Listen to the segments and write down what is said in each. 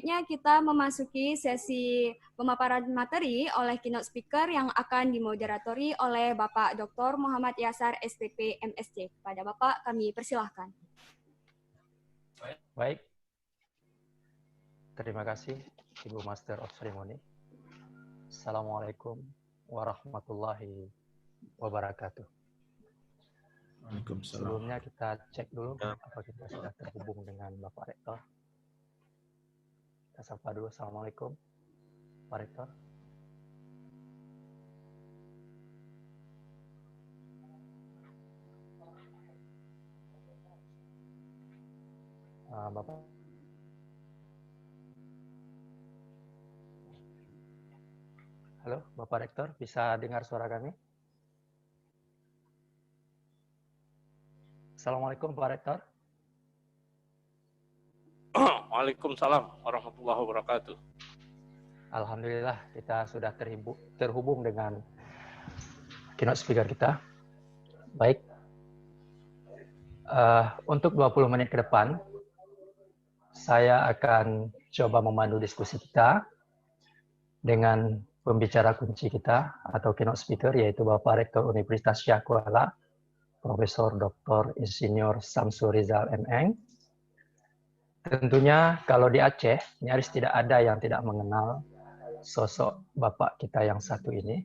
selanjutnya kita memasuki sesi pemaparan materi oleh keynote speaker yang akan dimoderatori oleh Bapak Dr. Muhammad Yasar, SPP, MSc. Kepada Bapak kami persilahkan. Baik, terima kasih Ibu Master of Ceremony. Assalamualaikum warahmatullahi wabarakatuh. Waalaikumsalam. Sebelumnya kita cek dulu apakah kita sudah terhubung dengan Bapak Rektor. Kita sapa dulu. Assalamualaikum Pak Rektor. Bapak. Halo Bapak Rektor, bisa dengar suara kami? Assalamualaikum Pak Rektor. Waalaikumsalam warahmatullahi wabarakatuh. Alhamdulillah kita sudah terhubung dengan keynote speaker kita. Baik, untuk 20 menit ke depan, saya akan coba memandu diskusi kita dengan pembicara kunci kita atau keynote speaker, yaitu Bapak Rektor Universitas Syah Kuala, Profesor Dr. Insinyur Samsul Rizal M.Eng. Tentunya kalau di Aceh, nyaris tidak ada yang tidak mengenal sosok Bapak kita yang satu ini,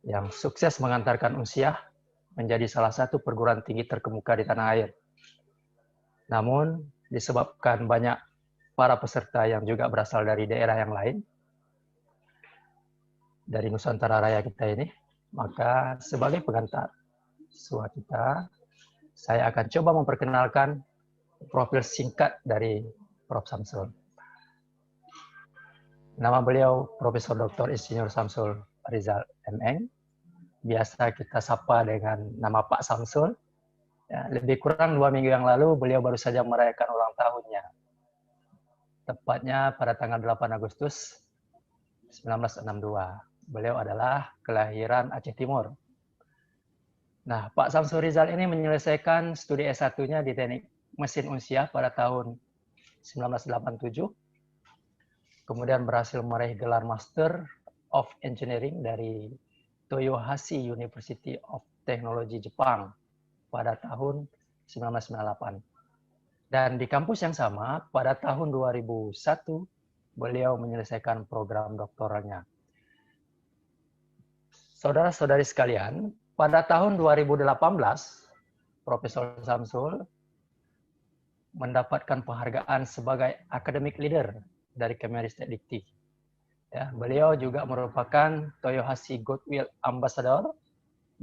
yang sukses mengantarkan Unsiah menjadi salah satu perguruan tinggi terkemuka di tanah air. Namun, disebabkan banyak para peserta yang juga berasal dari daerah yang lain, dari Nusantara Raya kita ini, maka sebagai pengantar suara kita, saya akan coba memperkenalkan profil singkat dari Prof. Samsul. Nama beliau Profesor Dr. Insinyur Samsul Rizal M.Eng. Biasa kita sapa dengan nama Pak Samsul. Ya, lebih kurang 2 minggu yang lalu beliau baru saja merayakan ulang tahunnya. Tepatnya pada tanggal 8 Agustus 1962. Beliau adalah kelahiran Aceh Timur. Nah, Pak Samsul Rizal ini menyelesaikan studi S1-nya di Teknik Mesin Unsiah pada tahun 1987. Kemudian berhasil meraih gelar Master of Engineering dari Toyohashi University of Technology Jepang pada tahun 1998. Dan di kampus yang sama, pada tahun 2001, beliau menyelesaikan program doktoralnya. Saudara-saudari sekalian, pada tahun 2018, Profesor Samsul mendapatkan penghargaan sebagai Academic Leader dari Kemenristek Dikti. Ya, beliau juga merupakan Toyohashi Goodwill Ambassador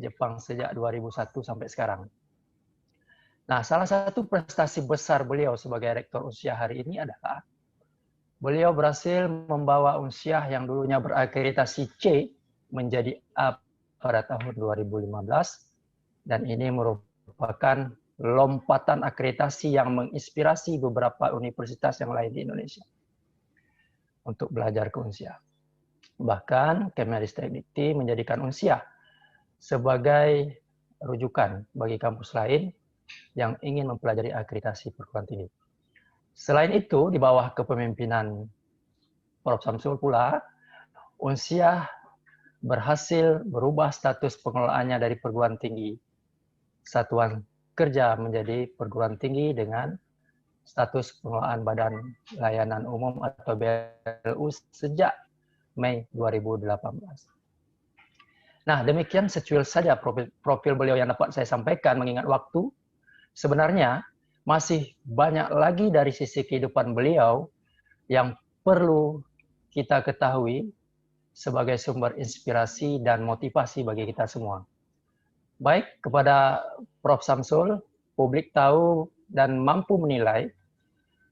Jepang sejak 2001 sampai sekarang. Nah, salah satu prestasi besar beliau sebagai Rektor Unsiah hari ini adalah beliau berhasil membawa Unsiah yang dulunya berakreditasi C menjadi A pada tahun 2015, dan ini merupakan lompatan akreditasi yang menginspirasi beberapa universitas yang lain di Indonesia untuk belajar ke Unsiah. Bahkan Kemenristek Dikti menjadikan Unsiah sebagai rujukan bagi kampus lain yang ingin mempelajari akreditasi perguruan tinggi. Selain itu, di bawah kepemimpinan Prof. Samsul pula, Unsiah berhasil berubah status pengelolaannya dari perguruan tinggi satuan kerja menjadi perguruan tinggi dengan status pengelolaan Badan Layanan Umum atau BLU sejak Mei 2018. Nah, demikian secuil saja profil beliau yang dapat saya sampaikan mengingat waktu. Sebenarnya masih banyak lagi dari sisi kehidupan beliau yang perlu kita ketahui sebagai sumber inspirasi dan motivasi bagi kita semua. Baik, kepada Prof. Samsul, publik tahu dan mampu menilai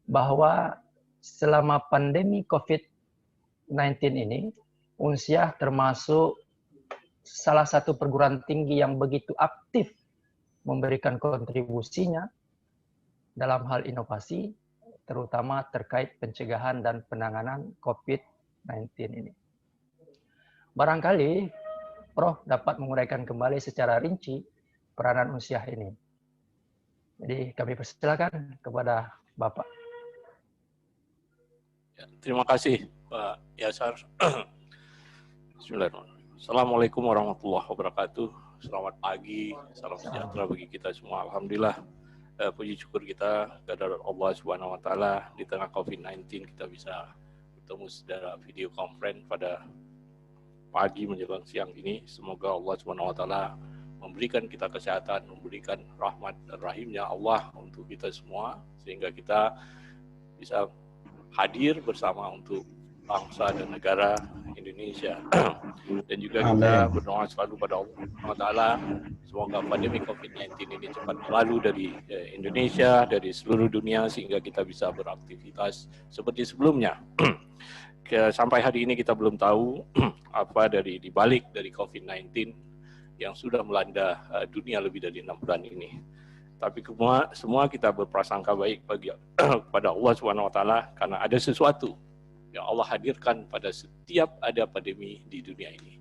bahwa selama pandemi COVID-19 ini, Unsiah termasuk salah satu perguruan tinggi yang begitu aktif memberikan kontribusinya dalam hal inovasi, terutama terkait pencegahan dan penanganan COVID-19 ini. Barangkali Prof. dapat menguraikan kembali secara rinci peranan Unsiah ini. Jadi kami persilakan kepada Bapak. Terima kasih Pak Yasar. Bismillahirrahmanirrahim. Assalamualaikum warahmatullahi wabarakatuh. Selamat pagi, salam sejahtera bagi kita semua. Alhamdulillah, puji syukur kita kepada Allah Subhanahu Wa Taala, di tengah COVID-19 kita bisa bertemu secara video conference pada pagi menjelang siang ini. Semoga Allah Subhanahu Wa Taala memberikan kita kesehatan, memberikan rahmat dan rahimnya Allah untuk kita semua, sehingga kita bisa hadir bersama untuk bangsa dan negara Indonesia. Dan juga kita berdoa selalu pada Allah Taala, semoga pandemi COVID-19 ini cepat berlalu dari Indonesia, dari seluruh dunia, sehingga kita bisa beraktivitas seperti sebelumnya. Sampai hari ini kita belum tahu apa dari dibalik dari COVID-19 yang sudah melanda dunia lebih dari 6 bulan ini. Tapi semua kita berprasangka baik kepada Allah SWT, karena ada sesuatu yang Allah hadirkan pada setiap ada pandemi di dunia ini.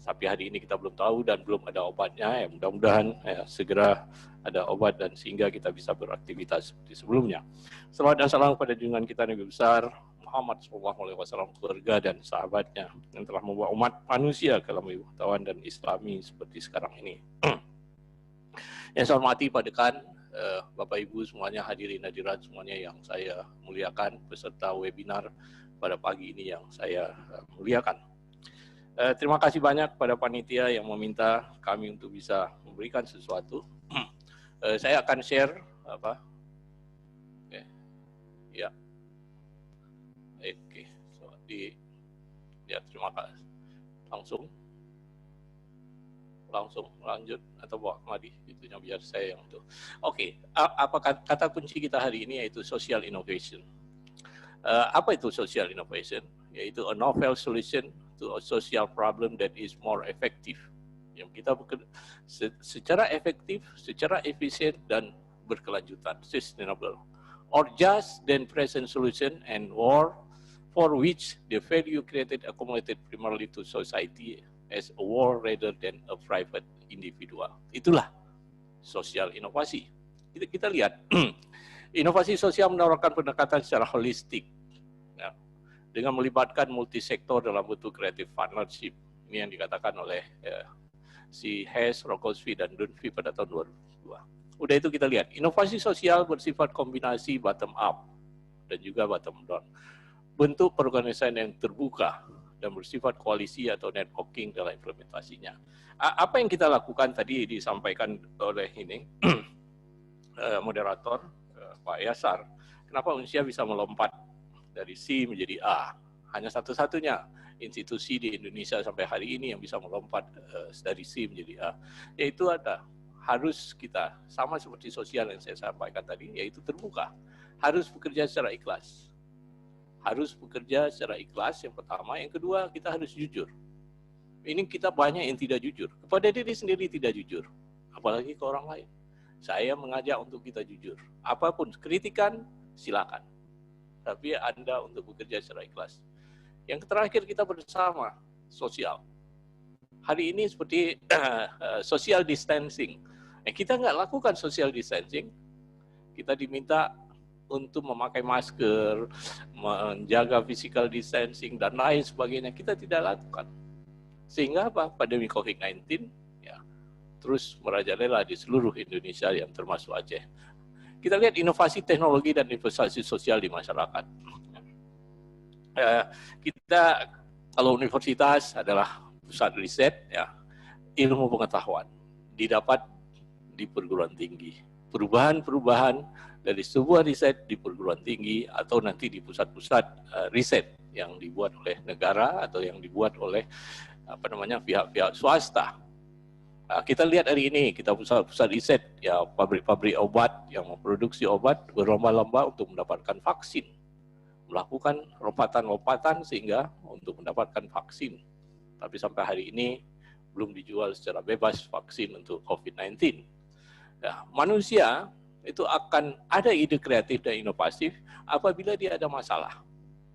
Tapi hari ini kita belum tahu dan belum ada obatnya. Ya, mudah-mudahan segera ada obat dan sehingga kita bisa beraktivitas seperti sebelumnya. Salawat dan salam kepada junjungan kita Nabi besar Muhammad SAW, keluarga dan sahabatnya yang telah membawa umat manusia ke dalam pengetahuan dan Islami seperti sekarang ini. Yang saya hormati Pak Dekan, Bapak Ibu semuanya, hadirin hadirat semuanya yang saya muliakan, peserta webinar pada pagi ini yang saya muliakan. Terima kasih banyak kepada panitia yang meminta kami untuk bisa memberikan sesuatu. Saya akan share apa? Oke. Ya. Oke. So, ya, terima kasih. Langsung lanjut atau bawa kemari, itunya biar saya yang itu. Oke. Apa kata kunci kita hari ini yaitu social innovation. Apa itu social innovation? Yaitu a novel solution to a social problem that is more effective. Yang kita bekerja secara efektif, secara efisien dan berkelanjutan, sustainable. Or just than present solution and or for which the value created accumulated primarily to society as a whole rather than a private individual. Itulah sosial inovasi. Kita lihat, inovasi sosial menawarkan pendekatan secara holistik, ya, dengan melibatkan multisektor dalam bentuk creative partnership. Ini yang dikatakan oleh si Hess, Rogowski, dan Dunphy pada tahun 2002. Udah itu kita lihat, inovasi sosial bersifat kombinasi bottom up dan juga bottom down. Bentuk perorganisasian yang terbuka dan bersifat koalisi atau networking dalam implementasinya. Apa yang kita lakukan tadi disampaikan oleh ini moderator Pak Yasar, kenapa Unsia bisa melompat dari C menjadi A? Hanya satu-satunya institusi di Indonesia sampai hari ini yang bisa melompat dari C menjadi A. Yaitu harus kita, sama seperti sosial yang saya sampaikan tadi, yaitu terbuka. Harus bekerja secara ikhlas. Harus bekerja secara ikhlas, yang pertama. Yang kedua, kita harus jujur. Ini kita banyak yang tidak jujur. Kepada diri sendiri tidak jujur. Apalagi ke orang lain. Saya mengajak untuk kita jujur. Apapun, kritikan, silakan. Tapi Anda untuk bekerja secara ikhlas. Yang terakhir, kita bersama, sosial. Hari ini seperti social distancing. Kita nggak lakukan social distancing. Kita diminta untuk memakai masker, menjaga physical distancing, dan lain sebagainya. Kita tidak lakukan. Sehingga apa? Pandemi COVID-19 ya, terus merajalela di seluruh Indonesia yang termasuk Aceh. Kita lihat inovasi teknologi dan investasi sosial di masyarakat. Kita, kalau universitas adalah pusat riset, ya, ilmu pengetahuan didapat di perguruan tinggi. Perubahan-perubahan dari sebuah riset di perguruan tinggi atau nanti di pusat-pusat riset yang dibuat oleh negara atau yang dibuat oleh pihak-pihak swasta. Kita lihat hari ini, kita pusat riset, ya, pabrik-pabrik obat yang memproduksi obat berlomba-lomba untuk mendapatkan vaksin, melakukan lompatan-lompatan sehingga untuk mendapatkan vaksin. Tapi sampai hari ini belum dijual secara bebas vaksin untuk COVID-19. Ya, manusia itu akan ada ide kreatif dan inovatif apabila dia ada masalah.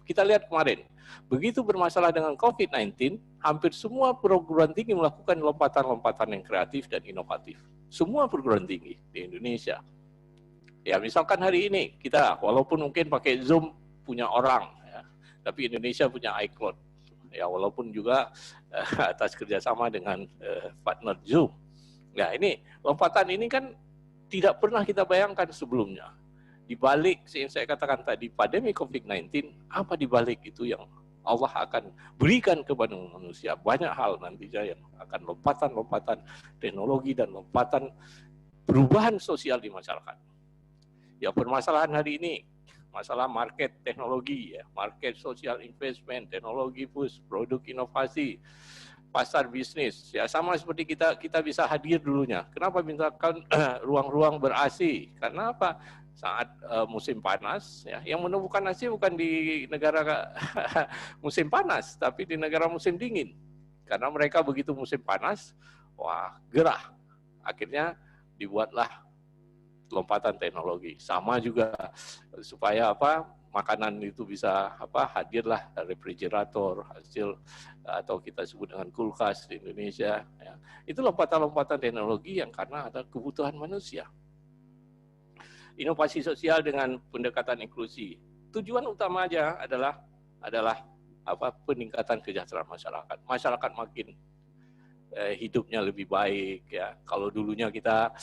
Kita lihat kemarin, begitu bermasalah dengan COVID-19, hampir semua perguruan tinggi melakukan lompatan-lompatan yang kreatif dan inovatif. Semua perguruan tinggi di Indonesia. Ya, misalkan hari ini kita, walaupun mungkin pakai Zoom punya orang, ya, Tapi Indonesia punya iCloud. Ya, walaupun juga atas kerjasama dengan partner Zoom. Ya, ini lompatan ini kan tidak pernah kita bayangkan sebelumnya. Di balik yang saya katakan tadi, pandemi COVID-19, apa di balik itu yang Allah akan berikan kepada manusia? Banyak hal nantinya yang akan lompatan-lompatan teknologi dan lompatan perubahan sosial di masyarakat. Ya, permasalahan hari ini, masalah market teknologi, ya, market social investment, teknologi push, produk inovasi, pasar bisnis, ya sama seperti kita bisa hadir dulunya. Kenapa misalkan ruang-ruang ber-AC? Karena apa? Saat musim panas, ya, yang menemukan AC bukan di negara musim panas, tapi di negara musim dingin. Karena mereka begitu musim panas, wah gerah. Akhirnya dibuatlah lompatan teknologi. Sama juga supaya apa? Makanan itu bisa hadirlah refrigerator hasil atau kita sebut dengan kulkas di Indonesia. Ya. Itu lompatan-lompatan teknologi yang karena ada kebutuhan manusia. Inovasi sosial dengan pendekatan inklusi. Tujuan utamanya adalah peningkatan kesejahteraan masyarakat. Masyarakat makin hidupnya lebih baik, ya. Kalau dulunya kita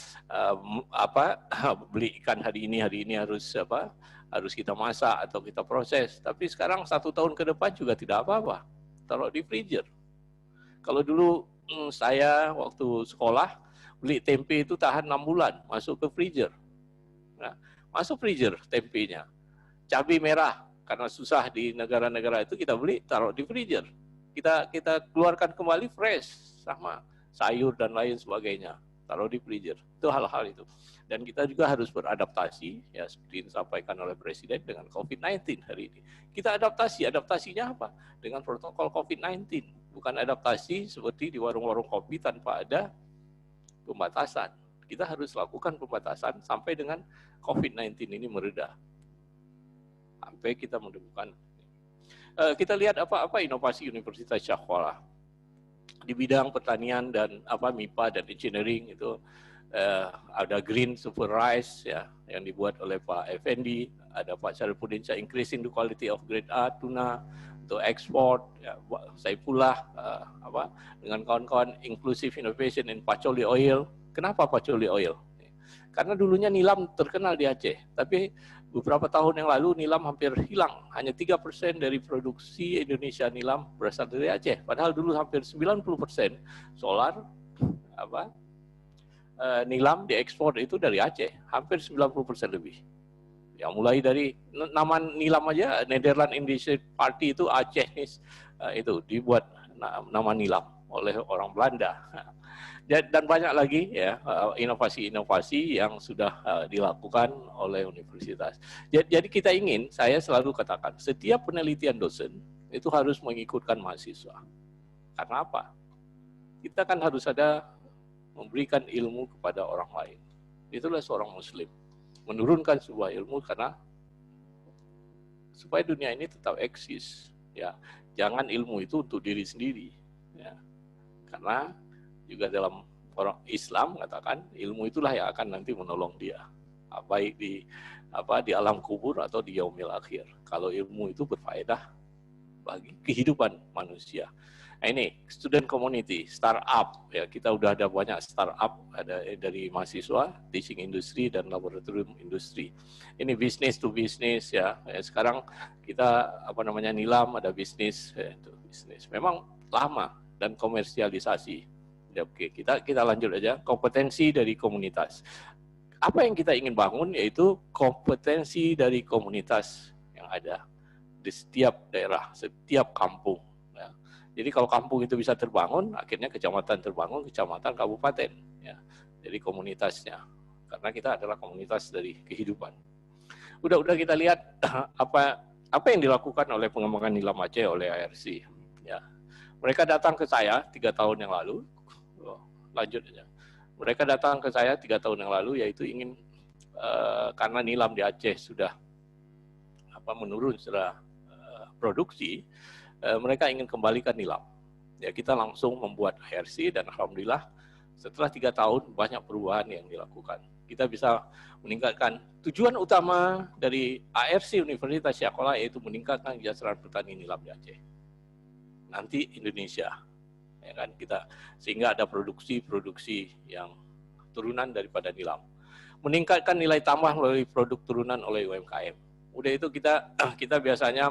beli ikan hari ini harus kita masak atau kita proses, tapi sekarang 1 tahun ke depan juga tidak apa-apa, taruh di freezer. Kalau dulu saya waktu sekolah beli tempe itu tahan 6 bulan, masuk ke freezer. Nah, masuk freezer tempenya. Cabai merah karena susah di negara-negara itu kita beli taruh di freezer. Kita keluarkan kembali fresh sama sayur dan lain sebagainya, taruh di freezer. Itu hal-hal itu. Dan kita juga harus beradaptasi, ya seperti disampaikan oleh Presiden dengan COVID-19 hari ini. Kita adaptasinya apa? Dengan protokol COVID-19, bukan adaptasi seperti di warung-warung kopi tanpa ada pembatasan. Kita harus lakukan pembatasan sampai dengan COVID-19 ini mereda. Sampai kita menemukan. Kita lihat apa inovasi Universitas Syah Kuala di bidang pertanian dan MIPA dan engineering itu. Ada Green Super Rice, ya, yang dibuat oleh Pak Effendi, ada Pak Syarifudin Increasing the Quality of Grade A tuna untuk ekspor, ya, saya pula dengan kawan-kawan Inclusive Innovation in Pacoli Oil. Kenapa Pacoli Oil? Karena dulunya nilam terkenal di Aceh, tapi beberapa tahun yang lalu nilam hampir hilang. Hanya 3% dari produksi Indonesia nilam berasal dari Aceh. Padahal dulu hampir 90% solar nilam diekspor itu dari Aceh, hampir 90% lebih. Ya, mulai dari nama nilam aja, Netherlands Indonesian Party itu Aceh itu dibuat nama nilam oleh orang Belanda. Dan banyak lagi, ya, inovasi-inovasi yang sudah dilakukan oleh universitas. Jadi kita ingin, saya selalu katakan, setiap penelitian dosen itu harus mengikutkan mahasiswa. Karena apa? Kita kan harus ada memberikan ilmu kepada orang lain. Itulah seorang muslim. Menurunkan sebuah ilmu karena supaya dunia ini tetap eksis. Ya, jangan ilmu itu untuk diri sendiri. Ya. Karena juga dalam orang Islam mengatakan ilmu itulah yang akan nanti menolong dia, baik di alam kubur atau di yaumil akhir. Kalau ilmu itu berfaedah bagi kehidupan manusia. Nah, ini student community, startup, ya kita udah ada banyak startup, ada dari mahasiswa, teaching industry dan laboratorium industri. Ini business to business, ya. Sekarang kita nilam ada bisnis, itu bisnis. Memang lama dan komersialisasi. Ya, oke, kita lanjut aja. Kompetensi dari komunitas. Apa yang kita ingin bangun yaitu kompetensi dari komunitas yang ada di setiap daerah, setiap kampung. Ya. Jadi kalau kampung itu bisa terbangun, akhirnya kecamatan terbangun, kecamatan, kabupaten. Ya. Jadi komunitasnya, karena kita adalah komunitas dari kehidupan. Udah kita lihat apa yang dilakukan oleh pengembangan nilam Aceh oleh ARC. Ya. Mereka datang ke saya 3 tahun yang lalu. Lanjut aja. Mereka datang ke saya 3 tahun yang lalu, yaitu ingin karena nilam di Aceh sudah menurun secara produksi, mereka ingin kembalikan nilam. Ya, kita langsung membuat ARC dan alhamdulillah setelah 3 tahun banyak perubahan yang dilakukan. kita bisa meningkatkan. Tujuan utama dari ARC Universitas Syakola yaitu meningkatkan kesejahteraan petani nilam di Aceh. Nanti Indonesia, ya kan, kita sehingga ada produksi yang turunan daripada nilam. Meningkatkan nilai tambah melalui produk turunan oleh UMKM. Udah itu kita biasanya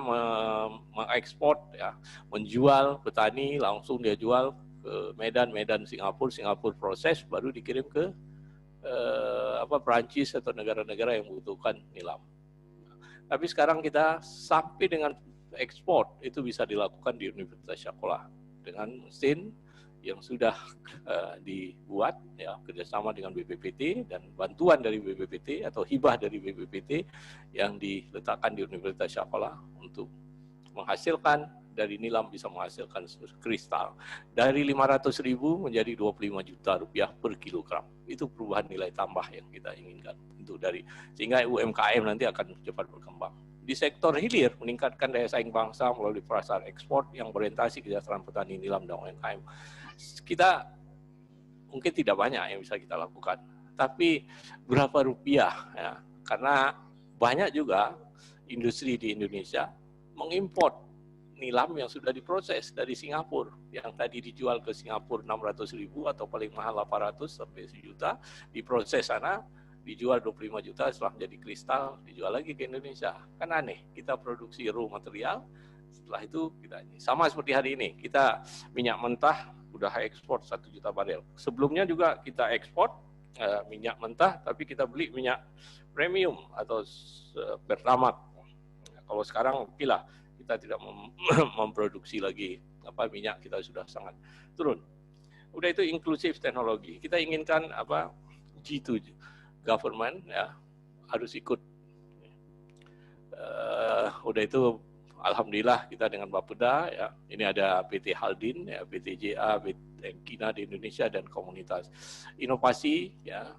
mengekspor, ya, menjual petani langsung dia jual ke Medan, Singapura proses baru dikirim ke Perancis atau negara-negara yang membutuhkan nilam. Tapi sekarang kita sampai dengan ekspor itu bisa dilakukan di Universitas Syakola dengan mesin yang sudah dibuat, ya, kerjasama dengan BPPT dan bantuan dari BPPT atau hibah dari BPPT yang diletakkan di Universitas Syakola untuk menghasilkan dari nilam bisa menghasilkan kristal dari 500.000 menjadi 25 juta rupiah per kilogram. Itu perubahan nilai tambah yang kita inginkan itu sehingga UMKM nanti akan cepat berkembang. Di sektor hilir meningkatkan daya saing bangsa melalui pasar ekspor yang berorientasi kesejahteraan petani nilam dan UMKM. Kita mungkin tidak banyak yang bisa kita lakukan, tapi berapa rupiah, ya, karena banyak juga industri di Indonesia mengimpor nilam yang sudah diproses dari Singapura, yang tadi dijual ke Singapura 600.000 atau paling mahal 800 sampai 1 juta, diproses sana, dijual 25 juta, setelah menjadi kristal, dijual lagi ke Indonesia. Kan aneh, kita produksi raw material, setelah itu kita sama seperti hari ini, kita minyak mentah udah ekspor 1 juta barel. Sebelumnya juga kita ekspor minyak mentah, tapi kita beli minyak premium atau Pertamax. Kalau sekarang pilah kita tidak memproduksi lagi minyak, kita sudah sangat turun. Udah itu inklusif teknologi. Kita inginkan G2 government, ya, harus ikut. Udah itu alhamdulillah kita dengan Bapeda, ya, ini ada PT Haldin, ya, BTJA, Kina di Indonesia dan komunitas inovasi, ya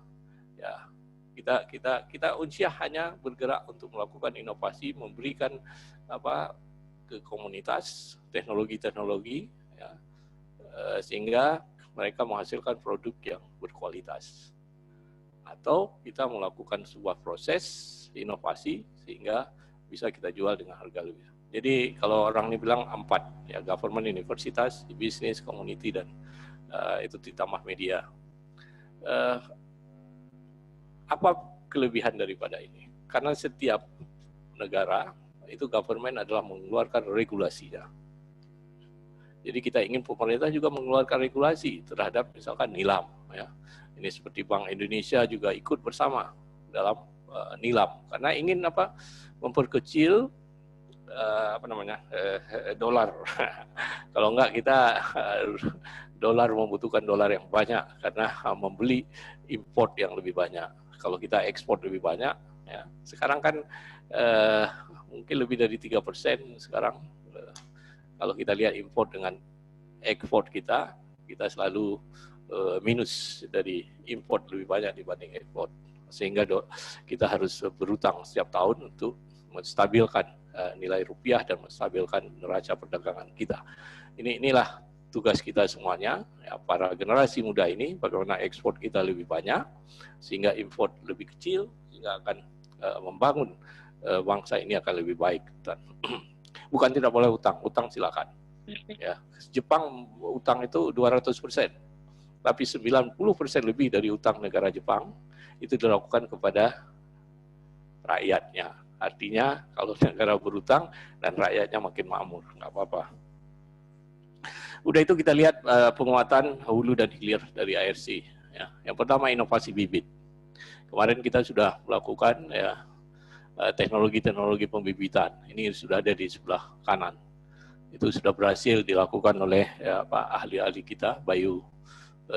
kita Unsyah hanya bergerak untuk melakukan inovasi, memberikan ke komunitas teknologi-teknologi, ya, sehingga mereka menghasilkan produk yang berkualitas. Atau kita melakukan sebuah proses inovasi sehingga bisa kita jual dengan harga lebih. Jadi kalau orang ini bilang 4, ya, government, universitas, bisnis, community, dan itu ditambah media. Apa kelebihan daripada ini? Karena setiap negara itu government adalah mengeluarkan regulasinya. Jadi kita ingin pemerintah juga mengeluarkan regulasi terhadap misalkan nilam, ya. Ini seperti Bank Indonesia juga ikut bersama dalam nilam karena ingin memperkecil dolar. Kalau enggak kita membutuhkan dolar yang banyak karena membeli import yang lebih banyak. Kalau kita ekspor lebih banyak, ya. Sekarang kan mungkin lebih dari 3% sekarang. Kalau kita lihat import dengan ekspor kita selalu minus dari import lebih banyak dibanding ekspor. Sehingga kita harus berutang setiap tahun untuk menstabilkan nilai rupiah dan menstabilkan neraca perdagangan kita. Inilah tugas kita semuanya, ya, para generasi muda ini, bagaimana ekspor kita lebih banyak, sehingga import lebih kecil, sehingga akan membangun bangsa ini akan lebih baik. Dan bukan tidak boleh utang silakan. Ya, Jepang utang itu 200%, tapi 90% lebih dari utang negara Jepang itu dilakukan kepada rakyatnya. Artinya kalau negara berutang dan rakyatnya makin makmur, nggak apa-apa. Udah itu kita lihat penguatan hulu dan hilir dari ARC. Ya. Yang pertama inovasi bibit. Kemarin kita sudah melakukan, ya, teknologi-teknologi pembibitan. Ini sudah ada di sebelah kanan. Itu sudah berhasil dilakukan oleh, ya, ahli-ahli kita,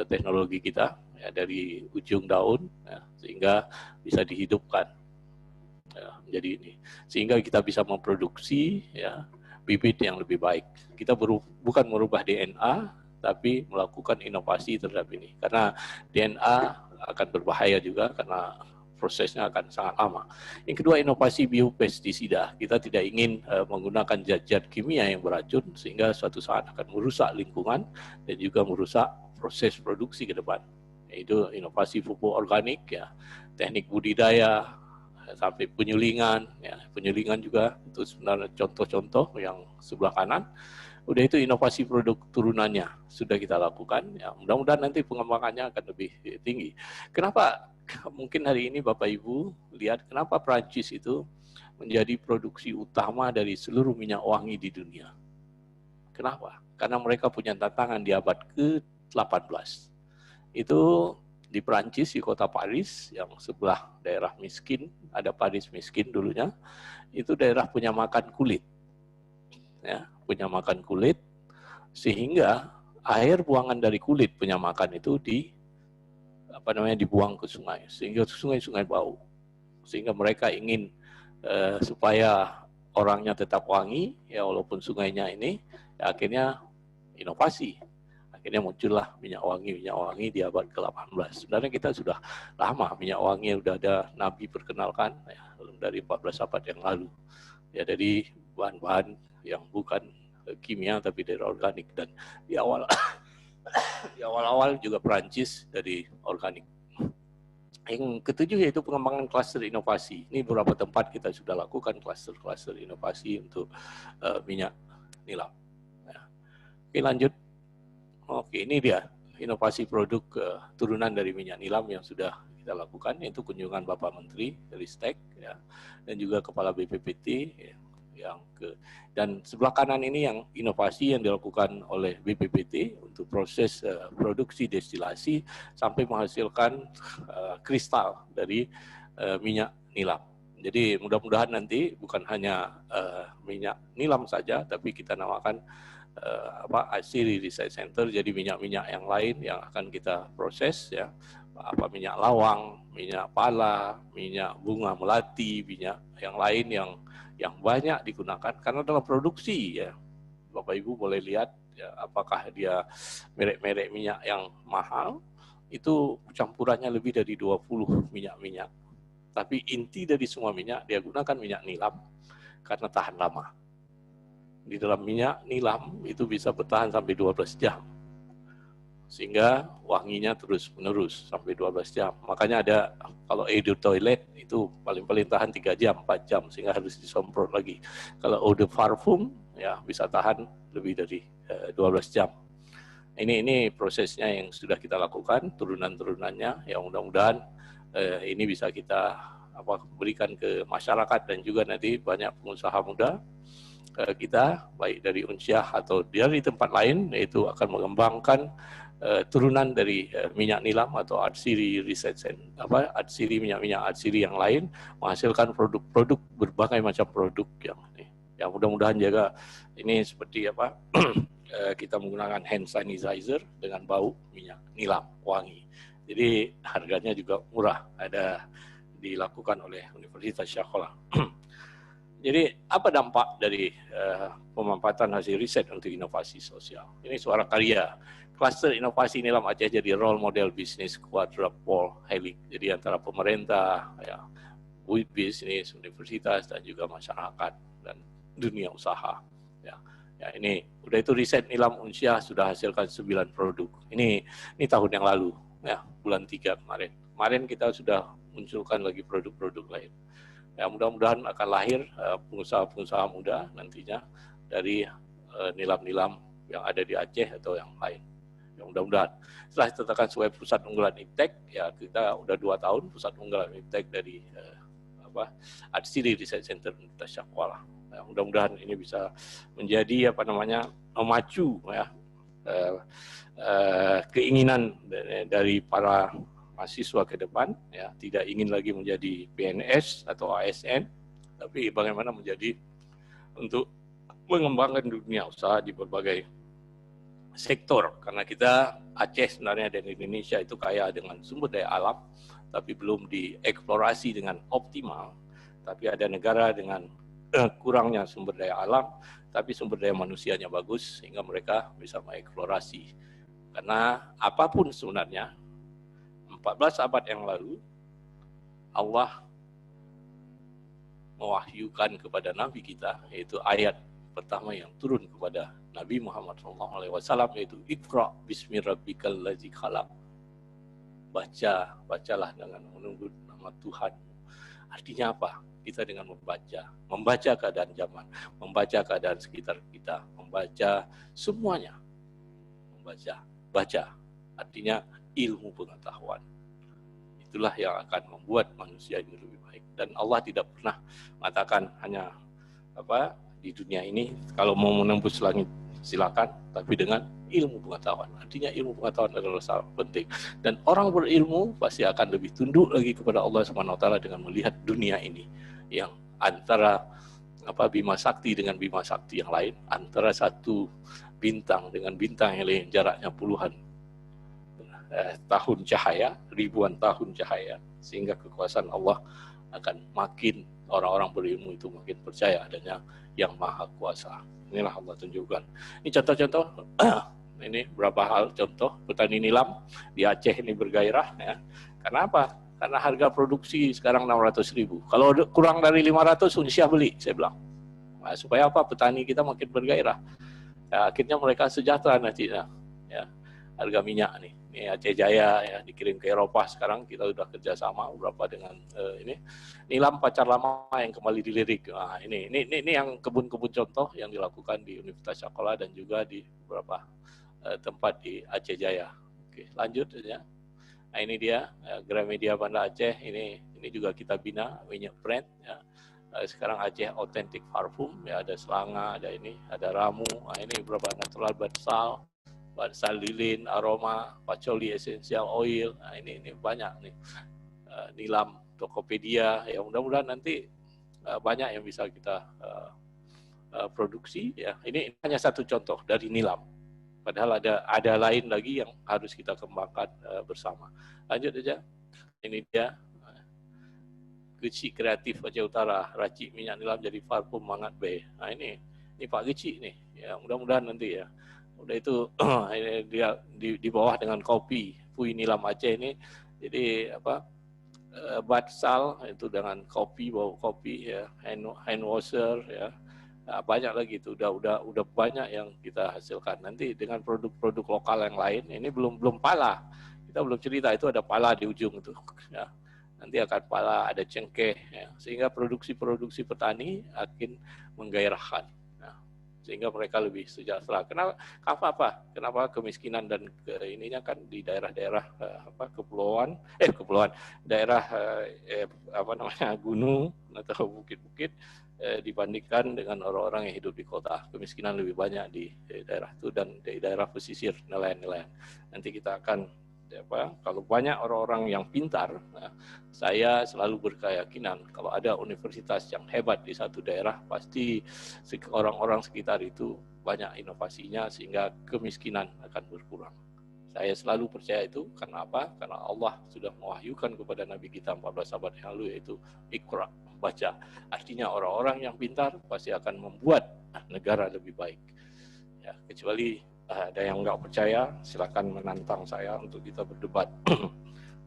teknologi kita, ya, dari ujung daun, ya, sehingga bisa dihidupkan, ya, menjadi ini. Sehingga kita bisa memproduksi, ya, bibit yang lebih baik. Kita bukan merubah DNA, tapi melakukan inovasi terhadap ini. Karena DNA akan berbahaya juga karena prosesnya akan sangat lama. Yang kedua, inovasi biopestisida. Kita tidak ingin menggunakan zat-zat kimia yang beracun sehingga suatu saat akan merusak lingkungan dan juga merusak proses produksi ke depan. yaitu inovasi pupuk organik, ya, teknik budidaya, sampai penyulingan, ya, penyulingan juga itu sebenarnya contoh-contoh yang sebelah kanan. Udah itu inovasi produk turunannya sudah kita lakukan, ya, mudah-mudahan nanti pengembangannya akan lebih tinggi. Kenapa mungkin hari ini Bapak Ibu lihat kenapa Prancis itu menjadi produksi utama dari seluruh minyak wangi di dunia? Kenapa? Karena mereka punya tantangan di abad ke-18. Itu di Prancis, di kota Paris, yang sebelah daerah miskin, ada Paris miskin dulunya, itu daerah punya makan kulit. Ya, punya makan kulit, sehingga air buangan dari kulit punya makan itu dibuang ke sungai, sehingga sungai-sungai bau. Sehingga mereka ingin supaya orangnya tetap wangi, ya walaupun sungainya ini, ya akhirnya inovasi. Akhirnya muncullah minyak wangi di abad ke-18. Sebenarnya kita sudah lama minyak wangi udah ada Nabi perkenalkan, ya, dari 14 abad yang lalu. Ya, dari bahan-bahan yang bukan kimia tapi dari organik, dan di awal-awal juga Perancis dari organik. Yang ketujuh yaitu pengembangan klaster inovasi. Ini beberapa tempat kita sudah lakukan klaster inovasi untuk minyak nilam. Ya. Oke, lanjut. Oke, ini dia inovasi produk turunan dari minyak nilam yang sudah kita lakukan, yaitu kunjungan Bapak Menteri Ristek, ya, dan juga Kepala BPPT, ya, dan sebelah kanan ini yang inovasi yang dilakukan oleh BPPT untuk proses produksi destilasi sampai menghasilkan kristal dari minyak nilam. Jadi mudah-mudahan nanti bukan hanya minyak nilam saja, tapi kita namakan Adsiri Research Center, jadi minyak-minyak yang lain yang akan kita proses, ya, minyak lawang, minyak pala, minyak bunga melati, minyak yang lain yang banyak digunakan karena dalam produksi, ya, Bapak Ibu boleh lihat, ya, apakah dia merek-merek minyak yang mahal itu campurannya lebih dari 20 minyak-minyak, tapi inti dari semua minyak dia gunakan minyak nilam karena tahan lama. Di dalam minyak nilam itu bisa bertahan sampai 12 jam. Sehingga wanginya terus-menerus sampai 12 jam. Makanya ada, kalau eau de toilet itu paling-paling tahan 3 jam, 4 jam, sehingga harus disemprot lagi. Kalau eau de parfum, ya bisa tahan lebih dari 12 jam. Ini prosesnya yang sudah kita lakukan, turunan-turunannya, yang mudah-mudahan ini bisa kita berikan ke masyarakat dan juga nanti banyak pengusaha muda kita, baik dari Unsyah atau dari tempat lain, yaitu akan mengembangkan turunan dari minyak nilam atau Adsiri Research Center, Adsiri, minyak-minyak Adsiri yang lain, menghasilkan produk-produk, berbagai macam produk yang mudah-mudahan juga ini seperti kita menggunakan hand sanitizer dengan bau minyak nilam wangi. Jadi harganya juga murah, ada dilakukan oleh Universitas Syarqah. Jadi apa dampak dari pemanfaatan hasil riset untuk inovasi sosial? Ini suara karya. Kluster inovasi nilam Aceh jadi role model bisnis quadruple helix. Jadi antara pemerintah, ya, bisnis, universitas, dan juga masyarakat dan dunia usaha. Ya, ini udah itu riset nilam Unsyah sudah hasilkan 9 produk. Ini tahun yang lalu, ya, bulan 3 kemarin. Kemarin kita sudah munculkan lagi produk-produk lain. Ya, mudah-mudahan akan lahir pengusaha-pengusaha muda nantinya dari nilam-nilam yang ada di Aceh atau yang lain. Ya, mudah-mudahan setelah ditetapkan sebagai pusat unggulan iptek, ya kita udah 2 tahun pusat unggulan iptek dari Adsiri Research Center Universitas Syarqah. Ya, mudah-mudahan ini bisa menjadi memacu, ya, keinginan dari para mahasiswa ke depan, ya, tidak ingin lagi menjadi PNS atau ASN, tapi bagaimana menjadi untuk mengembangkan dunia usaha di berbagai sektor. Karena kita Aceh sebenarnya dan Indonesia itu kaya dengan sumber daya alam, tapi belum dieksplorasi dengan optimal. Tapi ada negara dengan kurangnya sumber daya alam, tapi sumber daya manusianya bagus, sehingga mereka bisa mengeksplorasi. Karena apapun sebenarnya, 14 abad yang lalu, Allah mewahyukan kepada Nabi kita, yaitu ayat pertama yang turun kepada Nabi Muhammad SAW, yaitu Iqra bismi rabbikal ladzi khalaq. bacalah dengan menunggu nama Tuhan. Artinya apa? Kita dengan membaca keadaan zaman, membaca keadaan sekitar kita, membaca semuanya, baca. Artinya ilmu pengetahuan. Itulah yang akan membuat manusia ini lebih baik. Dan Allah tidak pernah mengatakan hanya di dunia ini kalau mau menembus langit silakan, tapi dengan ilmu pengetahuan. Artinya ilmu pengetahuan adalah sangat penting. Dan orang berilmu pasti akan lebih tunduk lagi kepada Allah SWT dengan melihat dunia ini yang antara Bima Sakti dengan Bima Sakti yang lain, antara satu bintang dengan bintang yang lain jaraknya puluhan tahun cahaya, ribuan tahun cahaya, sehingga kekuasaan Allah akan makin, orang-orang berilmu itu makin percaya adanya yang maha kuasa. Inilah Allah tunjukkan. Ini contoh-contoh, ini berapa hal contoh petani nilam di Aceh ini bergairah. Ya. Karena apa? Karena harga produksi sekarang 600.000. Kalau kurang dari 500, Unsyah beli, saya bilang. Nah, supaya apa? Petani kita makin bergairah. Ya, akhirnya mereka sejahtera nanti. Ya. Harga minyak nih. Ini Aceh Jaya ya, dikirim ke Eropa. Sekarang kita sudah kerjasama beberapa dengan ini nilam pacar lama yang kembali dilirik. Nah, ini yang kebun-kebun contoh yang dilakukan di Universitas Syakola dan juga di beberapa tempat di Aceh Jaya. Oke, lanjut ya. Nah, ini dia Gramedia Banda Aceh. Ini juga kita bina minyak brand ya. Sekarang Aceh Authentic Parfum ya, ada selanga, ada ramu. Nah, ini beberapa natural badsal lilin, aroma, patchouli essential oil. Nah, ini banyak nih. Nilam, Tokopedia. Ya, mudah-mudahan nanti banyak yang bisa kita produksi ya. Ini hanya satu contoh dari nilam. Padahal ada lain lagi yang harus kita kembangkan bersama. Lanjut aja. Ini dia Geci Kreatif Aceh Utara, racik minyak nilam jadi parfum Mangat Bay. Nah, ini Pak Geci nih. Ya, mudah-mudahan nanti ya. Udah itu ini dia di bawah dengan kopi Pui Nilam Aceh ini. Jadi badsal itu dengan kopi, bau kopi ya, hand washer ya. Nah, banyak lagi itu udah banyak yang kita hasilkan. Nanti dengan produk-produk lokal yang lain, ini belum pala. Kita belum cerita itu ada pala di ujung itu ya. Nanti akan pala, ada cengkeh ya. Sehingga produksi petani akan menggairahkan. Sehingga mereka lebih sejahtera. Kenapa kemiskinan dan ininya kan di daerah-daerah kepulauan, daerah gunung atau bukit-bukit dibandingkan dengan orang-orang yang hidup di kota. Kemiskinan lebih banyak di daerah itu dan di daerah pesisir, nelayan-nelayan. Nanti kita akan kalau banyak orang-orang yang pintar, saya selalu berkeyakinan kalau ada universitas yang hebat di satu daerah, pasti orang-orang sekitar itu banyak inovasinya sehingga kemiskinan akan berkurang. Saya selalu percaya itu. Karena apa? Karena Allah sudah mewahyukan kepada Nabi kita 14 abad yang lalu, yaitu Iqra, baca. Artinya orang-orang yang pintar pasti akan membuat negara lebih baik. Ya, kecuali ada yang nggak percaya, silakan menantang saya untuk kita berdebat.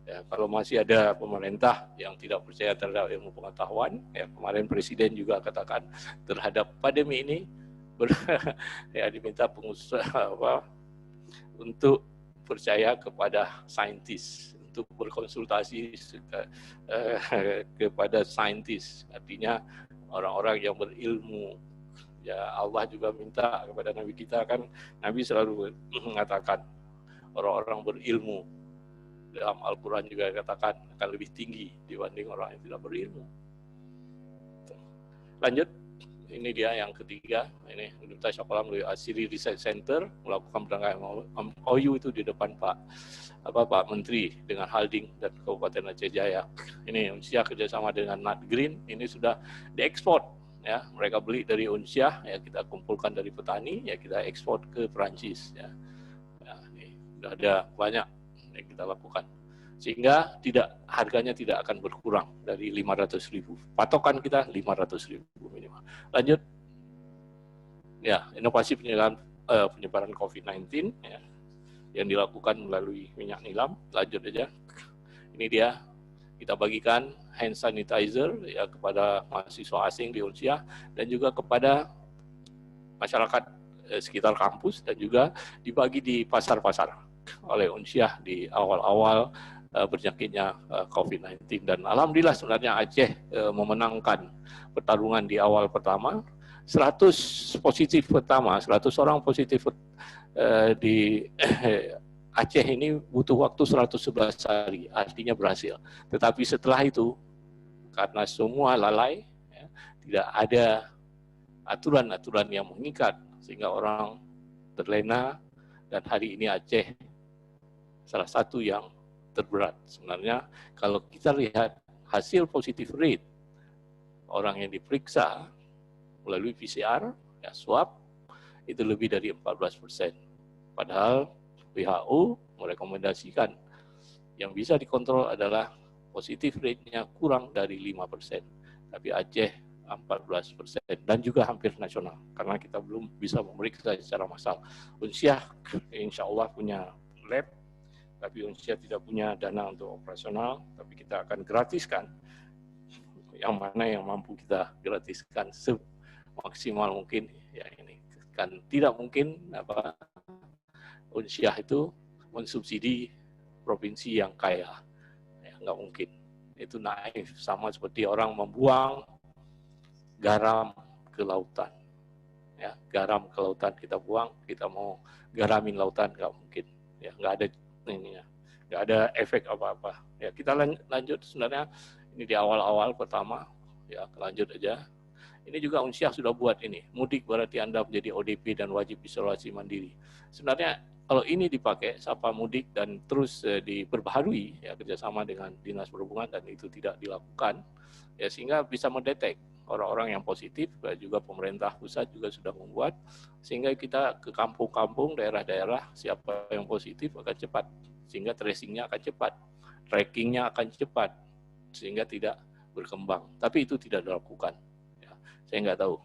Ya, kalau masih ada pemerintah yang tidak percaya terhadap ilmu pengetahuan, ya kemarin Presiden juga katakan terhadap pandemi ini ya diminta pengusaha untuk percaya kepada saintis, untuk berkonsultasi kepada saintis, artinya orang-orang yang berilmu. Ya, Allah juga minta kepada Nabi kita, kan Nabi selalu mengatakan orang-orang berilmu. Dalam Al-Quran juga katakan akan lebih tinggi dibanding orang yang tidak berilmu. Lanjut, ini dia yang ketiga. Ini Universitas Syakola melalui Asiri Research Center melakukan pendampingan OU itu di depan Pak Menteri dengan Halding dan Kabupaten Aceh Jaya. Ini Unsyah kerjasama dengan Nat Green, ini sudah diekspor. Ya, mereka beli dari Unsyah, ya kita kumpulkan dari petani, ya kita ekspor ke Perancis. Ya, ini sudah ada banyak yang kita lakukan, sehingga harganya tidak akan berkurang dari 500.000. Patokan kita 500.000 minimal. Lanjut, ya inovasi penyebaran COVID-19 ya, yang dilakukan melalui minyak nilam. Lanjut aja, ini dia. Kita bagikan hand sanitizer ya kepada mahasiswa asing di Unsyah dan juga kepada masyarakat sekitar kampus, dan juga dibagi di pasar-pasar oleh Unsyah di awal-awal berjangkitnya COVID-19. Dan alhamdulillah sebenarnya Aceh memenangkan pertarungan di awal pertama. 100 positif pertama, 100 orang positif di Aceh ini butuh waktu 111 hari, artinya berhasil. Tetapi setelah itu, karena semua lalai, ya, tidak ada aturan-aturan yang mengikat, sehingga orang terlena, dan hari ini Aceh salah satu yang terberat. Sebenarnya kalau kita lihat hasil positif rate, orang yang diperiksa melalui PCR, ya, swab, itu lebih dari 14%. Padahal WHO merekomendasikan yang bisa dikontrol adalah positif rate-nya kurang dari 5%. Tapi Aceh 14% dan juga hampir nasional karena kita belum bisa memeriksa secara massal. Unsyah insya Allah punya lab, tapi Unsyah tidak punya dana untuk operasional, tapi kita akan gratiskan yang mana yang mampu kita gratiskan semaksimal mungkin. Ya ini kan tidak mungkin Unsyah itu mensubsidi provinsi yang kaya, ya, nggak mungkin. Itu naif, sama seperti orang membuang garam ke lautan. Ya, garam ke lautan kita buang, kita mau garamin lautan, nggak mungkin. Ya, nggak ada ininya, nggak ada efek apa-apa. Ya, kita lanjut sebenarnya ini di awal-awal pertama, ya lanjut aja. Ini juga Unsyah sudah buat ini. Mudik berarti Anda menjadi ODP dan wajib isolasi mandiri. Sebenarnya kalau ini dipakai, Sapa Mudik, dan terus diperbaharui, ya kerjasama dengan Dinas Perhubungan, dan itu tidak dilakukan, ya sehingga bisa mendetek orang-orang yang positif, juga pemerintah pusat juga sudah membuat, sehingga kita ke kampung-kampung, daerah-daerah, siapa yang positif akan cepat, sehingga tracing-nya akan cepat, tracking-nya akan cepat, sehingga tidak berkembang. Tapi itu tidak dilakukan. Ya, saya nggak tahu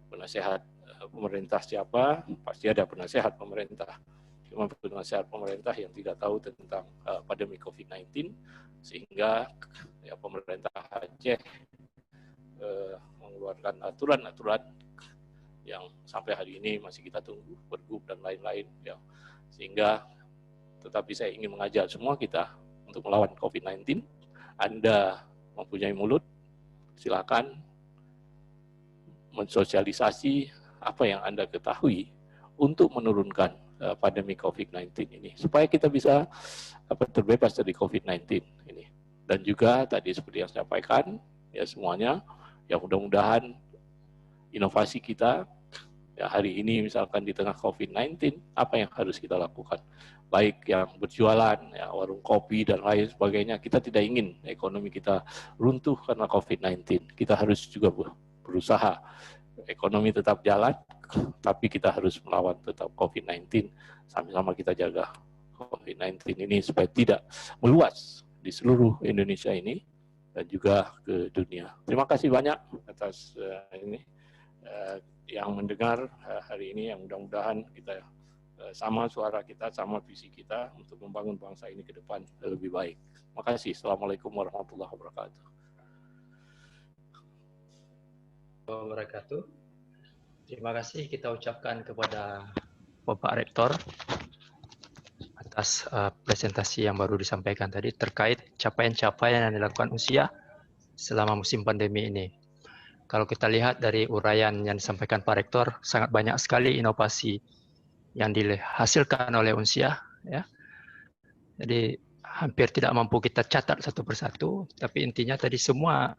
penasehat pemerintah siapa, pasti ada penasehat pemerintah. Cuma penasehat pemerintah yang tidak tahu tentang pandemi COVID-19, sehingga ya, pemerintah Aceh mengeluarkan aturan-aturan yang sampai hari ini masih kita tunggu, Pergub dan lain-lain, ya, sehingga tetapi saya ingin mengajak semua kita untuk melawan COVID-19. Anda mempunyai mulut, silakan mensosialisasi apa yang Anda ketahui untuk menurunkan pandemi COVID-19 ini, supaya kita bisa terbebas dari COVID-19 ini. Dan juga tadi seperti yang saya sampaikan, ya semuanya, ya mudah-mudahan inovasi kita, ya hari ini misalkan di tengah COVID-19, apa yang harus kita lakukan? Baik yang berjualan, ya warung kopi dan lain sebagainya, kita tidak ingin ekonomi kita runtuh karena COVID-19. Kita harus juga berusaha ekonomi tetap jalan, tapi kita harus melawan tetap COVID-19, sama-sama kita jaga COVID-19 ini supaya tidak meluas di seluruh Indonesia ini dan juga ke dunia. Terima kasih banyak atas ini yang mendengar hari ini, yang mudah-mudahan kita sama suara kita, sama visi kita untuk membangun bangsa ini ke depan lebih baik. Terima kasih. Assalamualaikum warahmatullahi wabarakatuh. Wabarakatuh. Terima kasih kita ucapkan kepada Bapak Rektor atas presentasi yang baru disampaikan tadi terkait capaian-capaian yang dilakukan Unsyah selama musim pandemi ini. Kalau kita lihat dari uraian yang disampaikan Pak Rektor, sangat banyak sekali inovasi yang dihasilkan oleh Unsyah, ya. Jadi hampir tidak mampu kita catat satu persatu, tapi intinya tadi semua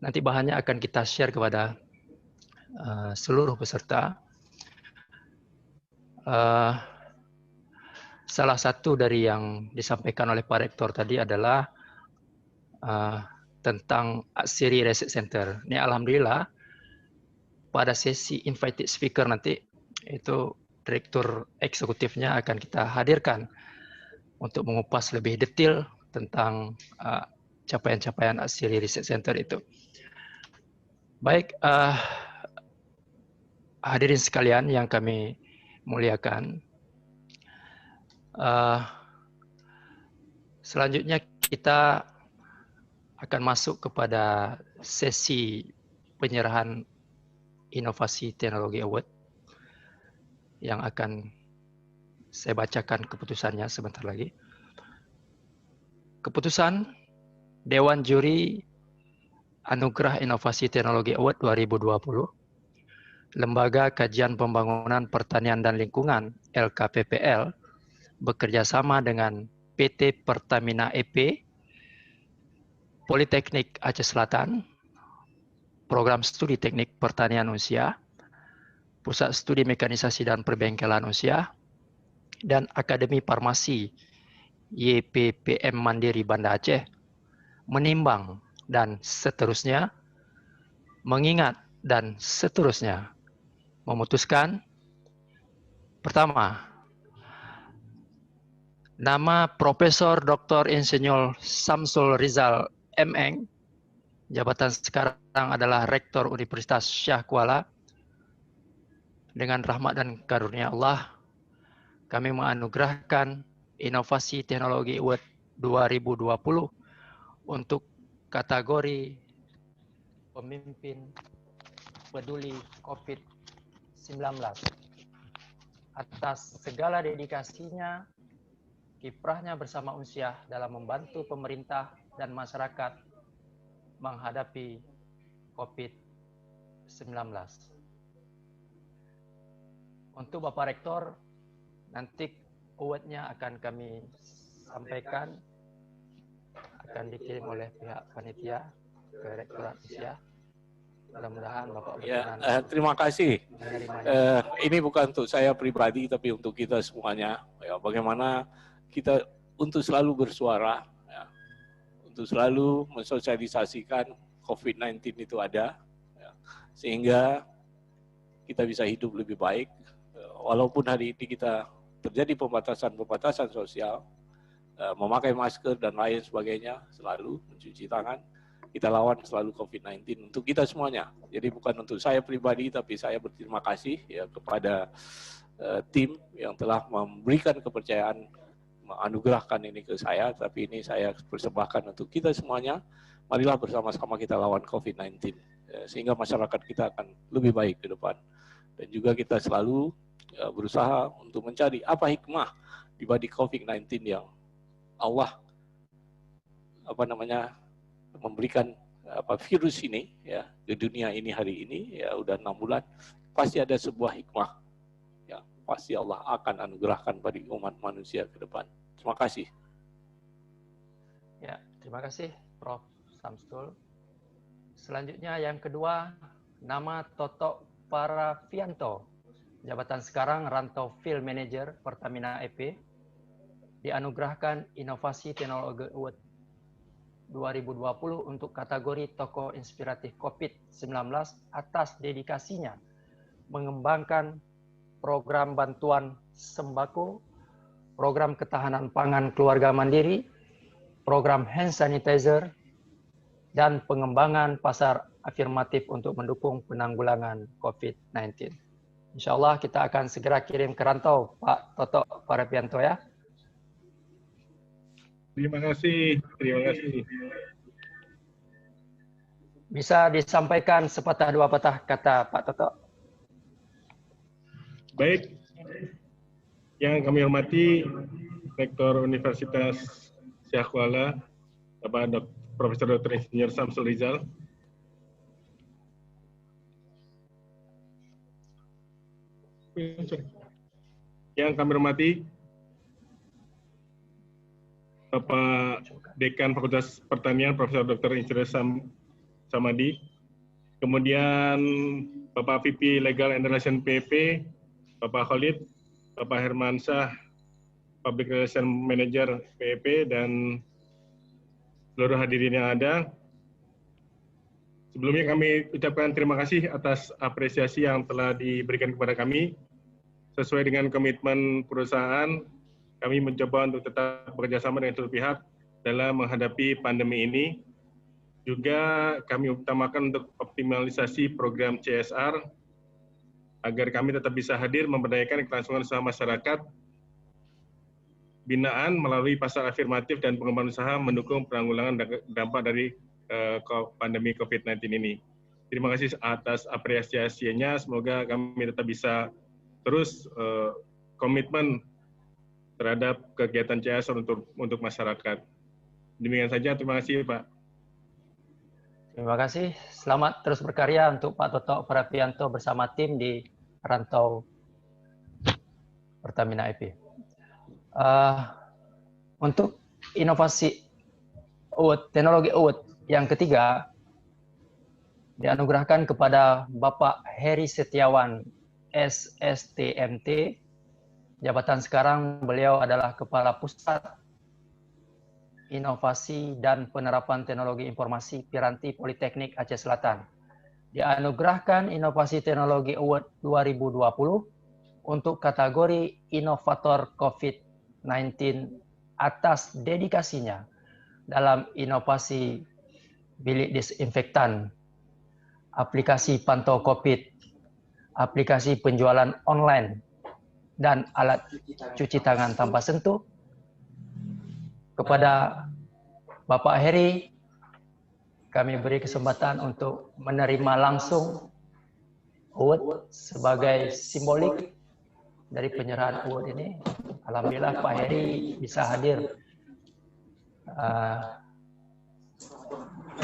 nanti bahannya akan kita share kepada seluruh peserta. Salah satu dari yang disampaikan oleh Pak Rektor tadi adalah tentang Aksiri Research Center. Ini alhamdulillah pada sesi invited speaker nanti itu Direktur Eksekutifnya akan kita hadirkan untuk mengupas lebih detail tentang capaian-capaian Aksiri Research Center itu. Baik, hadirin sekalian yang kami muliakan, selanjutnya kita akan masuk kepada sesi penyerahan Inovasi Teknologi Award yang akan saya bacakan keputusannya sebentar lagi. Keputusan Dewan Juri Anugerah Inovasi Teknologi Award 2020, Lembaga Kajian Pembangunan Pertanian dan Lingkungan LKPPL bekerjasama dengan PT Pertamina EP, Politeknik Aceh Selatan, Program Studi Teknik Pertanian Usia, Pusat Studi Mekanisasi dan Perbengkelan Usia, dan Akademi Farmasi YPPM Mandiri Banda Aceh menimbang dan seterusnya, mengingat dan seterusnya, memutuskan pertama, nama Profesor Dr. Insinyur Samsul Rizal M.Eng, jabatan sekarang adalah Rektor Universitas Syah Kuala. Dengan rahmat dan karunia Allah, kami menganugerahkan Inovasi Teknologi Award 2020 untuk kategori Pemimpin Peduli COVID-19 atas segala dedikasinya, kiprahnya bersama Unsyah dalam membantu pemerintah dan masyarakat menghadapi COVID-19. Untuk Bapak Rektor, nanti award-nya akan kami sampaikan, akan dikirim oleh pihak panitia ke Rektorat Usia. Mudah-mudahan Bapak berkenan. Terima kasih. Ini bukan untuk saya pribadi, tapi untuk kita semuanya. Ya, bagaimana kita untuk selalu bersuara, ya, untuk selalu mensosialisasikan COVID-19 itu ada, ya, sehingga kita bisa hidup lebih baik. Walaupun hari ini kita terjadi pembatasan sosial, memakai masker dan lain sebagainya, selalu mencuci tangan, kita lawan selalu COVID-19 untuk kita semuanya. Jadi bukan untuk saya pribadi, tapi saya berterima kasih ya kepada tim yang telah memberikan kepercayaan, menganugerahkan ini ke saya, tapi ini saya persembahkan untuk kita semuanya. Marilah bersama-sama kita lawan COVID-19, sehingga masyarakat kita akan lebih baik ke depan. Dan juga kita selalu berusaha untuk mencari apa hikmah di balik COVID-19 yang Allah memberikan virus ini ya di dunia ini hari ini, ya udah 6 bulan, pasti ada sebuah hikmah ya, pasti Allah akan anugerahkan bagi umat manusia ke depan. Terima kasih. Ya, terima kasih Prof. Samsul. Selanjutnya yang kedua, nama Toto Parafianto, jabatan sekarang Rantau Field Manager Pertamina EP, dianugerahkan Inovasi Teknologi Award 2020 untuk kategori Tokoh Inspiratif COVID-19 atas dedikasinya mengembangkan program bantuan sembako, program ketahanan pangan keluarga mandiri, program hand sanitizer, dan pengembangan pasar afirmatif untuk mendukung penanggulangan COVID-19. Insya Allah kita akan segera kirim ke rantau Pak Toto Parafianto ya. Terima kasih. Bisa disampaikan sepatah dua patah kata Pak Toto. Baik, yang kami hormati Rektor Universitas Syah Kuala, Bapak Profesor Dr. Insinyur Samsul Rizal. Yang kami hormati Bapak Dekan Fakultas Pertanian Profesor Dr. Insinyur Samadi, kemudian Bapak VP Legal and Relation PP, Bapak Khalid, Bapak Hermansyah, Public Relation Manager PEP, dan seluruh hadirin yang ada. Sebelumnya kami ucapkan terima kasih atas apresiasi yang telah diberikan kepada kami. Sesuai dengan komitmen perusahaan, kami mencoba untuk tetap bekerjasama dengan seluruh pihak dalam menghadapi pandemi ini. Juga kami utamakan untuk optimalisasi program CSR agar kami tetap bisa hadir memberdayakan kelangsungan usaha masyarakat, binaan melalui pasar afirmatif dan pengembangan usaha mendukung penanggulangan dampak dari pandemi COVID-19 ini. Terima kasih atas apresiasinya. Semoga kami tetap bisa terus komitmen terhadap kegiatan CSR untuk masyarakat. Demikian saja, terima kasih Pak. Terima kasih. Selamat terus berkarya untuk Pak Toto Prapianto bersama tim di Rantau Pertamina IP. Untuk inovasi award, teknologi award yang ketiga dianugerahkan kepada Bapak Heri Setiawan SSTMT. Jabatan sekarang beliau adalah Kepala Pusat Inovasi dan Penerapan Teknologi Informasi Piranti Politeknik Aceh Selatan. Dianugerahkan Inovasi Teknologi Award 2020 untuk kategori Inovator COVID-19 atas dedikasinya dalam inovasi bilik disinfektan, aplikasi pantau COVID, aplikasi penjualan online, dan alat cuci tangan tanpa sentuh. Kepada Bapak Heri, kami beri kesempatan untuk menerima langsung award sebagai simbolik dari penyerahan award ini. Alhamdulillah Pak Heri bisa hadir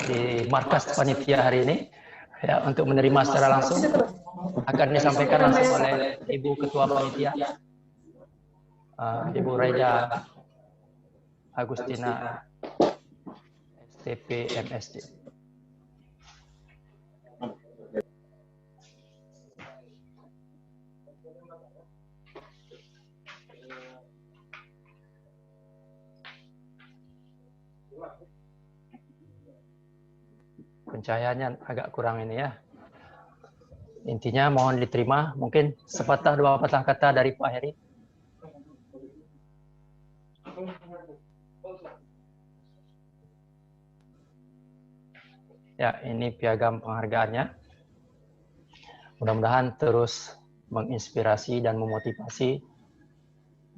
di markas panitia hari ini ya, untuk menerima secara langsung. Akan disampaikan langsung oleh Ibu Ketua Panitia, Ibu Raida Agustina STP MSC. Pencahayaannya agak kurang ini ya. Intinya mohon diterima, mungkin sepatah dua patah kata dari Pak Heri. Ya, ini piagam penghargaannya. Mudah-mudahan terus menginspirasi dan memotivasi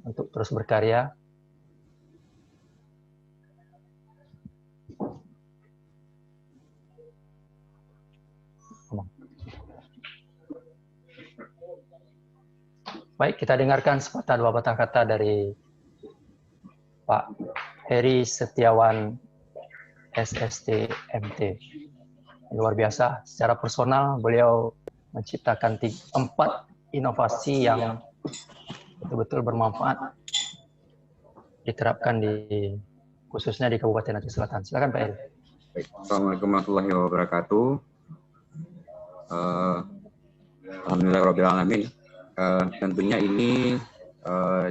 untuk terus berkarya. Baik, kita dengarkan sepatah dua patah kata dari Pak Heri Setiawan SSTMT. Luar biasa, secara personal beliau menciptakan 4 inovasi yang betul-betul bermanfaat diterapkan khususnya di Kabupaten Aceh Selatan. Silakan Pak Heri. Baik. Assalamualaikum warahmatullahi wabarakatuh. Alhamdulillahirrahmanirrahim. Tentunya ini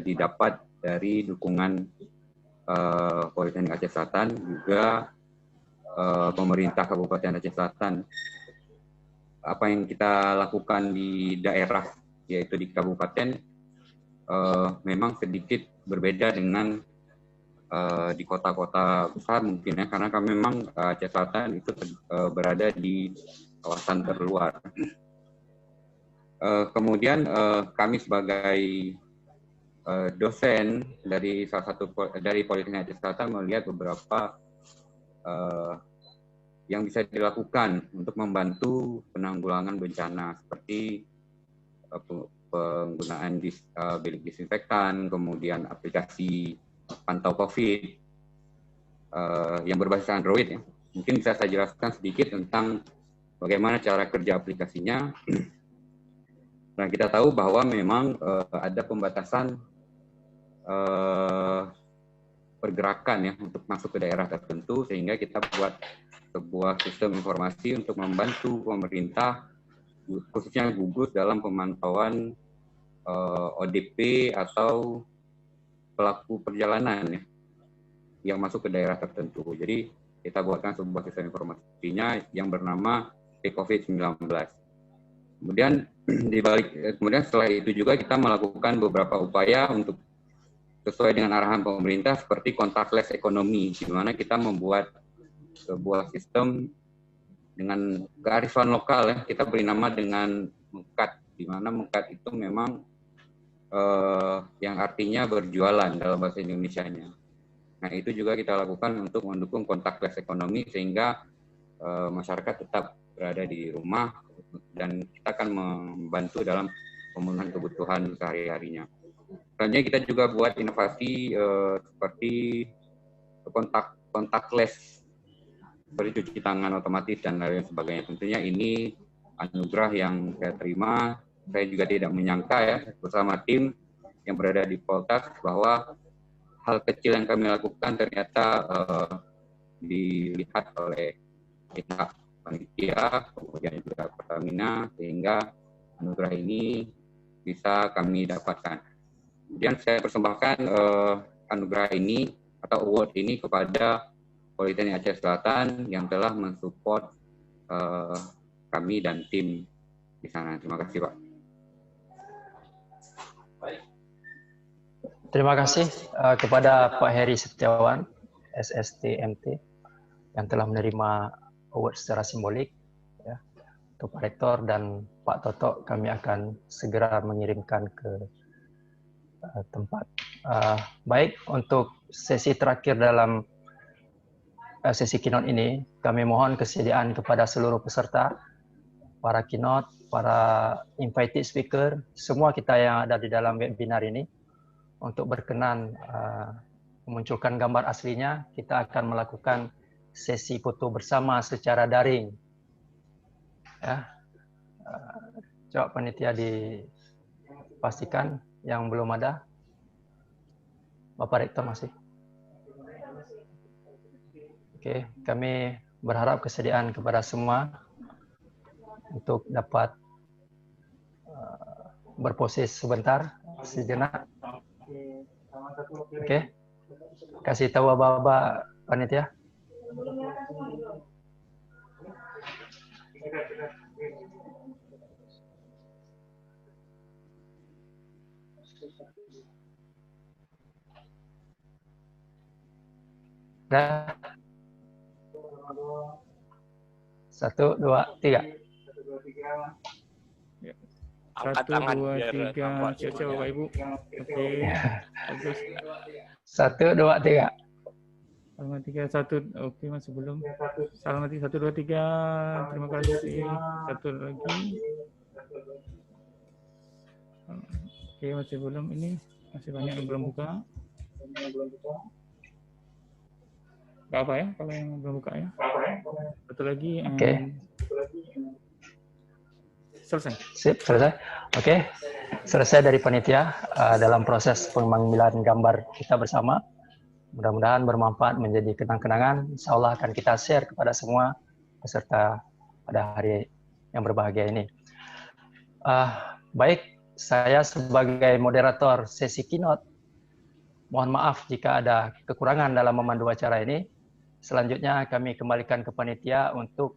didapat dari dukungan Politeknik Aceh Selatan, juga pemerintah Kabupaten Aceh Selatan. Apa yang kita lakukan di daerah, yaitu di kabupaten, memang sedikit berbeda dengan di kota-kota besar mungkin ya, karena kami memang Aceh Selatan itu berada di kawasan terluar. Kemudian kami sebagai dosen dari dari Politeknik Aceh Selatan melihat beberapa yang bisa dilakukan untuk membantu penanggulangan bencana, seperti penggunaan bilik disinfektan, kemudian aplikasi pantau COVID yang berbasis Android ya. Mungkin bisa saya jelaskan sedikit tentang bagaimana cara kerja aplikasinya. Nah, kita tahu bahwa memang ada pembatasan pergerakan ya untuk masuk ke daerah tertentu, sehingga kita buat sebuah sistem informasi untuk membantu pemerintah, khususnya gugus dalam pemantauan ODP atau pelaku perjalanan ya, yang masuk ke daerah tertentu. Jadi kita buatkan sebuah sistem informasinya yang bernama COVID-19. Kemudian setelah itu juga kita melakukan beberapa upaya untuk sesuai dengan arahan pemerintah, seperti contactless ekonomi, di mana kita membuat sebuah sistem dengan kearifan lokal ya. Kita beri nama dengan Mengkat, di mana Mengkat itu memang yang artinya berjualan dalam bahasa Indonesianya. Nah, itu juga kita lakukan untuk mendukung contactless ekonomi, sehingga masyarakat tetap berada di rumah dan kita akan membantu dalam pemenuhan kebutuhan sehari-harinya. Selanjutnya kita juga buat inovasi seperti contactless seperti cuci tangan otomatis dan lain sebagainya. Tentunya ini anugerah yang saya terima. Saya juga tidak menyangka ya bersama tim yang berada di Poltas bahwa hal kecil yang kami lakukan ternyata dilihat oleh pihak panitia, kemudian juga Pertamina, sehingga anugerah ini bisa kami dapatkan. Kemudian saya persembahkan anugerah ini atau award ini kepada Politeknik Aceh Selatan yang telah mensupport kami dan tim di sana. Terima kasih, Pak. Terima kasih kepada Pak Heri Setiawan, SSTMT, yang telah menerima award secara simbolik. Ya. Untuk Pak Rektor dan Pak Toto, kami akan segera mengirimkan ke tempat. Baik, untuk sesi terakhir dalam sesi keynote ini, kami mohon kesediaan kepada seluruh peserta, para keynote, para invited speaker, semua kita yang ada di dalam webinar ini, untuk berkenan memunculkan gambar aslinya. Kita akan melakukan sesi foto bersama secara daring. Ya. Coba panitia dipastikan yang belum ada. Bapak Rektor masih. Oke, kami berharap kesediaan kepada semua untuk dapat berposes sebentar, sejenak. Oke, kasih tahu Bapak panitia. Dah. 1, 2, 3. Angkat tangan biar nampak. Siap-siap Bapak Ibu. Oke. Bagus. 1, 2, 3. Salam 3, 1. Oke, masih belum. Salam 1, 2, 3. Terima kasih. Satu lagi. Oke, masih belum. Ini masih banyak yang belum buka. Gak apa ya, kalau yang belum buka ya. Satu lagi. Oke. Selesai. Sip, selesai. Oke, selesai dari panitia dalam proses pengambilan gambar kita bersama. Mudah-mudahan bermanfaat menjadi kenang-kenangan. Insya Allah akan kita share kepada semua peserta pada hari yang berbahagia ini. Baik, saya sebagai moderator sesi keynote, mohon maaf jika ada kekurangan dalam memandu acara ini. Selanjutnya kami kembalikan ke panitia untuk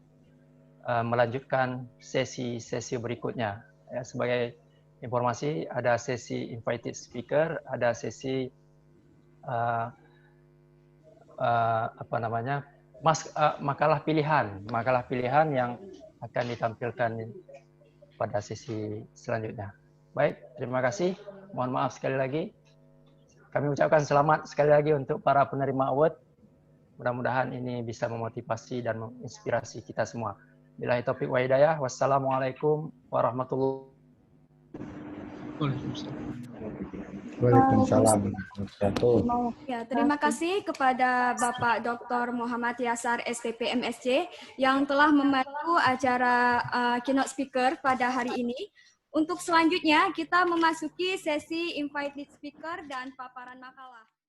melanjutkan sesi-sesi berikutnya. Ya, sebagai informasi, ada sesi invited speaker, ada sesi makalah pilihan yang akan ditampilkan pada sesi selanjutnya. Baik, terima kasih. Mohon maaf sekali lagi. Kami ucapkan selamat sekali lagi untuk para penerima award. Mudah-mudahan ini bisa memotivasi dan menginspirasi kita semua. Billahi taufiq wa hidayah. Wassalamualaikum warahmatullahi wabarakatuh. Waalaikumsalam. Ya, terima kasih kepada Bapak Dr. Muhammad Yasar, SPP MSc, yang telah membantu acara keynote speaker pada hari ini. Untuk selanjutnya, kita memasuki sesi invited speaker dan paparan makalah.